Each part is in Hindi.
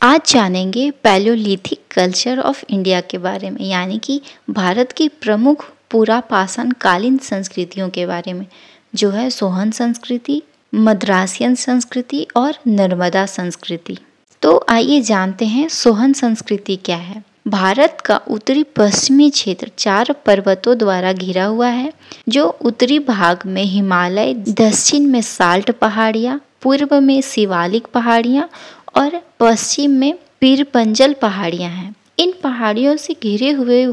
आज जानेंगे पैलियोलिथिक कल्चर ऑफ इंडिया के बारे में, यानी कि भारत की प्रमुख पुरापाषाण कालीन संस्कृतियों के बारे में, जो है सोहन संस्कृति, मद्रासियन संस्कृति और नर्मदा संस्कृति। तो आइए जानते हैं सोहन संस्कृति क्या है। भारत का उत्तरी पश्चिमी क्षेत्र 4 पर्वतों द्वारा घिरा हुआ है, जो उत्तरी भाग में हिमालय, दक्षिण में साल्ट पहाड़ियाँ, पूर्व में शिवालिक पहाड़ियाँ और पश्चिम में पीरपंजल पहाड़ियाँ हैं। इन पहाड़ियों से घिरे हुए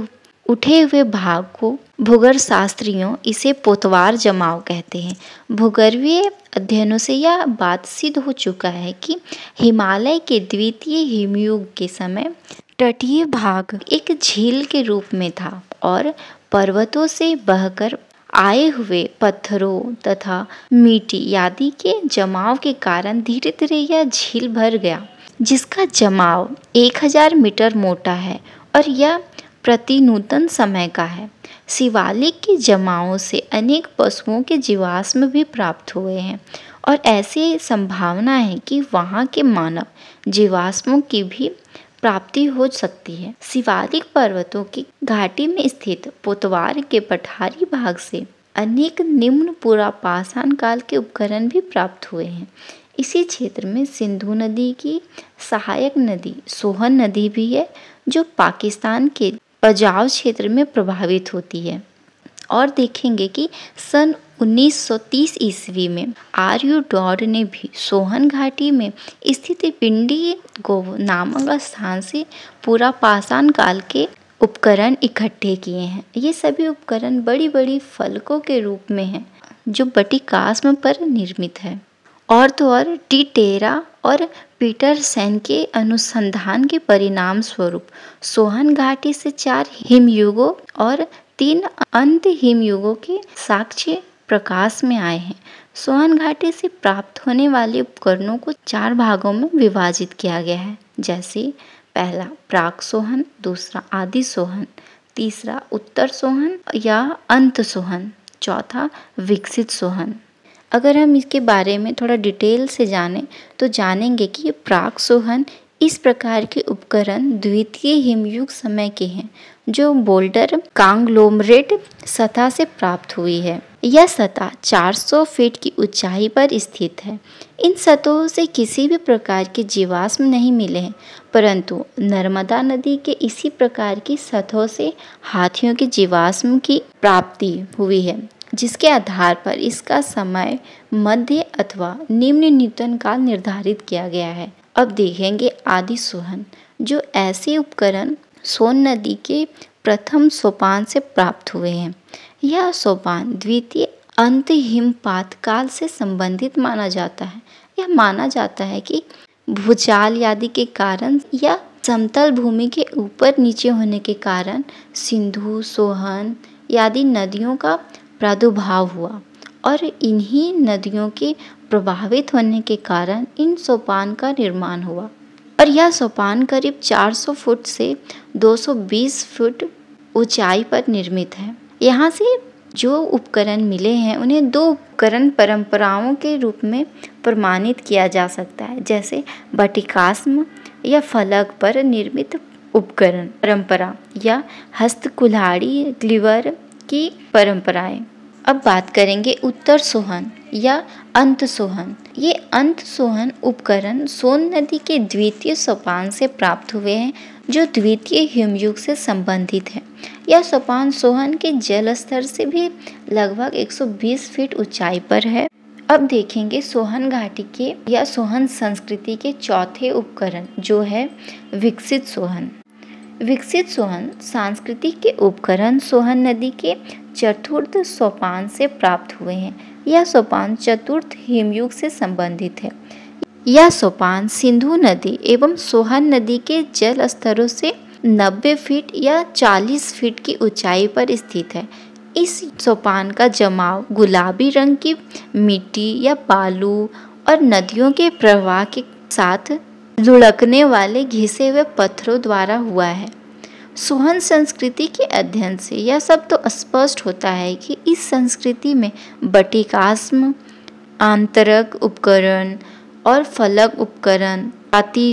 उठे हुए भाग को भूगर्भ शास्त्रियों इसे पोतवार जमाव कहते हैं। भूगर्भीय अध्ययनों से यह बात सिद्ध हो चुका है कि हिमालय के द्वितीय हिमयुग के समय तटीय भाग एक झील के रूप में था और पर्वतों से बहकर आए हुए पत्थरों तथा मिट्टी आदि के जमाव के कारण धीरे धीरे यह झील भर गया, जिसका जमाव 1000 मीटर मोटा है और यह प्रतिनूतन समय का है। शिवालिक के जमावों से अनेक पशुओं के जीवाश्म भी प्राप्त हुए हैं और ऐसी संभावना है कि वहाँ के मानव जीवाश्मों की भी प्राप्ति हो सकती है। शिवालिक पर्वतों की घाटी में स्थित पोतवार के पठारी भाग से अनेक निम्न पुरापाषाण काल के उपकरण भी प्राप्त हुए हैं। इसी क्षेत्र में सिंधु नदी की सहायक नदी सोहन नदी भी है, जो पाकिस्तान के पंजाब क्षेत्र में प्रभावित होती है। और देखेंगे कि सन 1930 ईस्वी में आर्यू डॉड ने भी सोहन घाटी में स्थित पिंडी गोव नामक स्थान से पुरापाषाण काल के उपकरण इकट्ठे किए हैं। ये सभी उपकरण बड़ी बड़ी फलकों के रूप में हैं, जो बटिकास्म पर निर्मित है। और तो और टी टेरा और पीटरसन के अनुसंधान के परिणाम स्वरूप सोहन घाटी से 4 हिमयुगों और 3 अंत हिमयुगों के साक्ष्य प्रकाश में आए हैं। सोहन घाटी से प्राप्त होने वाले उपकरणों को 4 भागों में विभाजित किया गया है, जैसे पहला प्राक सोहन, दूसरा आदि सोहन, तीसरा उत्तर सोहन या अंत सोहन, चौथा विकसित सोहन। अगर हम इसके बारे में थोड़ा डिटेल से जानें तो जानेंगे कि प्राक सोहन इस प्रकार के उपकरण द्वितीय हिमयुग समय के हैं, जो बोल्डर कांग्लोमरेट सतह से प्राप्त हुई है। यह सतह 400 फीट की ऊंचाई पर स्थित है। इन सतहों से किसी भी प्रकार के जीवाश्म नहीं मिले हैं, परंतु नर्मदा नदी के इसी प्रकार की सतहों से हाथियों के जीवाश्म की प्राप्ति हुई है, जिसके आधार पर इसका समय मध्य अथवा निम्न न्यूटन काल निर्धारित किया गया है। अब देखेंगे आदि सोहन, जो ऐसे उपकरण सोन नदी के प्रथम सोपान से प्राप्त हुए हैं। यह सोपान द्वितीय अंत हिमपात काल से संबंधित माना जाता है। यह माना जाता है कि भूचाल आदि के कारण या समतल भूमि के ऊपर नीचे होने के कारण सिंधु, सोहन आदि नदियों का प्रादुर्भाव हुआ और इन्हीं नदियों के प्रभावित होने के कारण इन सोपान का निर्माण हुआ। और यह सोपान करीब 400 फुट से 220 फुट ऊंचाई पर निर्मित है। यहाँ से जो उपकरण मिले हैं उन्हें 2 उपकरण परंपराओं के रूप में प्रमाणित किया जा सकता है, जैसे बटिकास्म या फलक पर निर्मित उपकरण परंपरा या हस्तकुल्हाड़ी ग्लीवर की परंपराएं। अब बात करेंगे उत्तर सोहन या अंत सोहन। ये अंत सोहन उपकरण सोन नदी के द्वितीय सोपान से प्राप्त हुए हैं, जो द्वितीय हिमयुग से संबंधित है। यह सोपान सोहन के जल स्तर से भी लगभग 120 फीट ऊंचाई पर है। अब देखेंगे सोहन घाटी के या सोहन संस्कृति के चौथे उपकरण, जो है विकसित सोहन। विकसित सोहन सांस्कृतिक के उपकरण सोहन नदी के चतुर्थ सोपान से प्राप्त हुए हैं। यह सोपान चतुर्थ हिमयुग से संबंधित है। यह सोपान सिंधु नदी एवं सोहन नदी के जल स्तरों से 90 फीट या 40 फीट की ऊंचाई पर स्थित है। इस सोपान का जमाव गुलाबी रंग की मिट्टी या बालू और नदियों के प्रवाह के साथ लुढ़कने वाले घिसे हुए पत्थरों द्वारा हुआ है। सोहन संस्कृति के अध्ययन से यह सब तो स्पष्ट होता है कि इस संस्कृति में बटिकास्म, आंतरक उपकरण और फलक उपकरण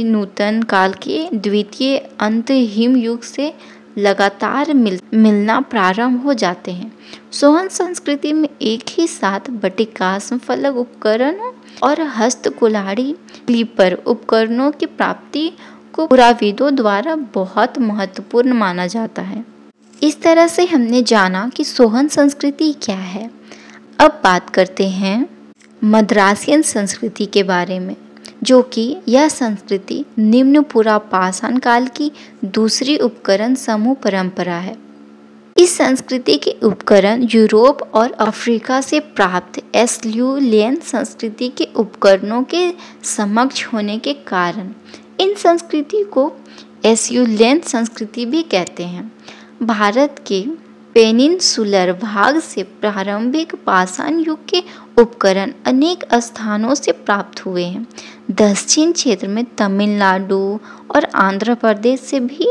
नूतन काल के द्वितीय अंत हिम युग से लगातार मिलना प्रारंभ हो जाते हैं। सोहन संस्कृति में एक ही साथ बटिकास्म फलक उपकरणों और हस्त कुल्हाड़ी क्लीपर उपकरणों की प्राप्ति को पुराविदों द्वारा बहुत महत्वपूर्ण माना जाता है। इस तरह से हमने जाना कि सोहन संस्कृति क्या है। अब बात करते हैं मद्रासियन संस्कृति के बारे में, जो कि यह संस्कृति निम्न पुरापाषाण काल की दूसरी उपकरण समूह परंपरा है। इस संस्कृति के उपकरण यूरोप और अफ्रीका से प्राप्त एस्ल्यूलियन संस्कृति के उपकरणों के समक्ष होने के कारण इन संस्कृति को एस्ल्यूलियन संस्कृति भी कहते हैं। भारत के पेनिनसुलर भाग से प्रारंभिक पाषाण युग के उपकरण अनेक स्थानों से प्राप्त हुए हैं। दक्षिण क्षेत्र में तमिलनाडु और आंध्र प्रदेश से भी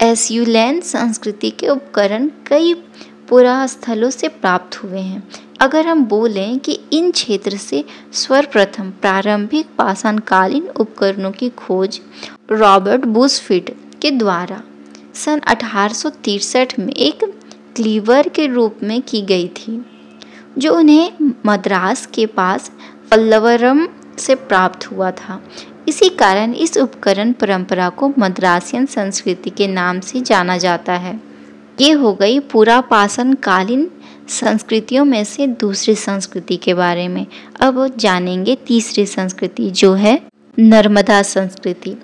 एस्ल्यूलियन संस्कृति के उपकरण कई पुरास्थलों से प्राप्त हुए हैं। अगर हम बोलें कि इन क्षेत्र से सर्वप्रथम प्रारंभिक पाषाणकालीन उपकरणों की खोज रॉबर्ट बुशफील्ड के द्वारा सन 1863 में एक क्लीवर के रूप में की गई थी, जो उन्हें मद्रास के पास पल्लवरम से प्राप्त हुआ था। इसी कारण इस उपकरण परंपरा को मद्रासियन संस्कृति के नाम से जाना जाता है। ये हो गई पुरापाषाण कालीन संस्कृतियों में से दूसरी संस्कृति के बारे में। अब जानेंगे तीसरी संस्कृति, जो है नर्मदा संस्कृति।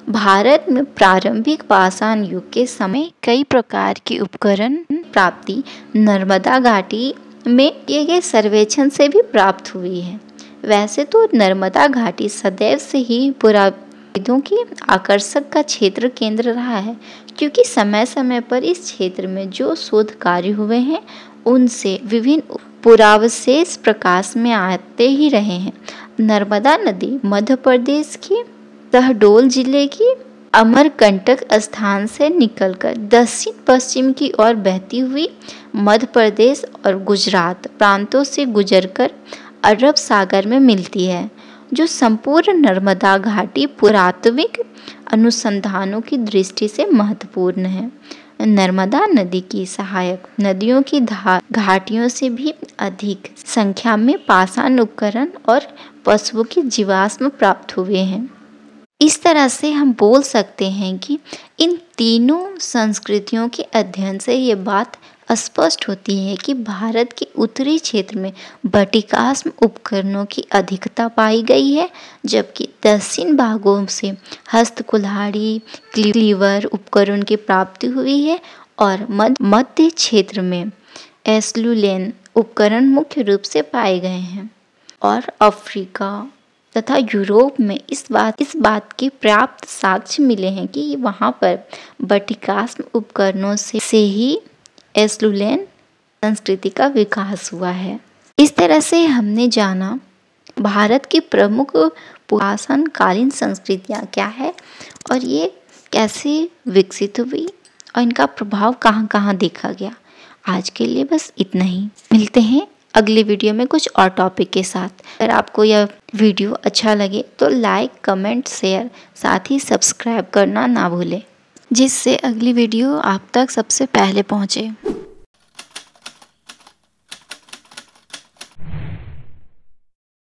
भारत में प्रारंभिक पाषाण युग के समय कई प्रकार के उपकरण प्राप्ति नर्मदा घाटी में किए गए सर्वेक्षण से भी प्राप्त हुई है। वैसे तो नर्मदा घाटी सदैव से ही पुराविदों की आकर्षक का क्षेत्र केंद्र रहा है, क्योंकि समय समय पर इस क्षेत्र में जो शोध कार्य हुए हैं उनसे विभिन्न पुरावशेष प्रकाश में आते ही रहे हैं। नर्मदा नदी मध्य प्रदेश के शहडोल जिले की अमरकंटक स्थान से निकलकर दक्षिण पश्चिम की ओर बहती हुई मध्य प्रदेश और गुजरात प्रांतों से गुजरकर अरब सागर में मिलती है, जो संपूर्ण नर्मदा घाटी पुरातात्विक अनुसंधानों की दृष्टि से महत्वपूर्ण है। नर्मदा नदी की सहायक नदियों की घाटियों से भी अधिक संख्या में पाषाण उपकरण और पशुओं के जीवाश्म प्राप्त हुए हैं। इस तरह से हम बोल सकते हैं कि इन तीनों संस्कृतियों के अध्ययन से ये बात स्पष्ट होती है कि भारत के उत्तरी क्षेत्र में बटिकास्म उपकरणों की अधिकता पाई गई है, जबकि दक्षिण भागों से हस्त कुल्हाड़ी क्लीवर उपकरण की प्राप्ति हुई है और मध्य क्षेत्र में एस्ल्यूलियन उपकरण मुख्य रूप से पाए गए हैं। और अफ्रीका तथा यूरोप में इस बात के पर्याप्त साक्ष्य मिले हैं कि वहाँ पर बटिकास्म उपकरणों से ही एस्ल्यूलियन संस्कृति का विकास हुआ है। इस तरह से हमने जाना भारत की प्रमुख पाषाण कालीन संस्कृतियाँ क्या है और ये कैसे विकसित हुई और इनका प्रभाव कहाँ कहाँ देखा गया। आज के लिए बस इतना ही। मिलते हैं अगले वीडियो में कुछ और टॉपिक के साथ। अगर आपको यह वीडियो अच्छा लगे तो लाइक, कमेंट, शेयर, साथ ही सब्सक्राइब करना ना भूलें, जिससे अगली वीडियो आप तक सबसे पहले पहुँचे।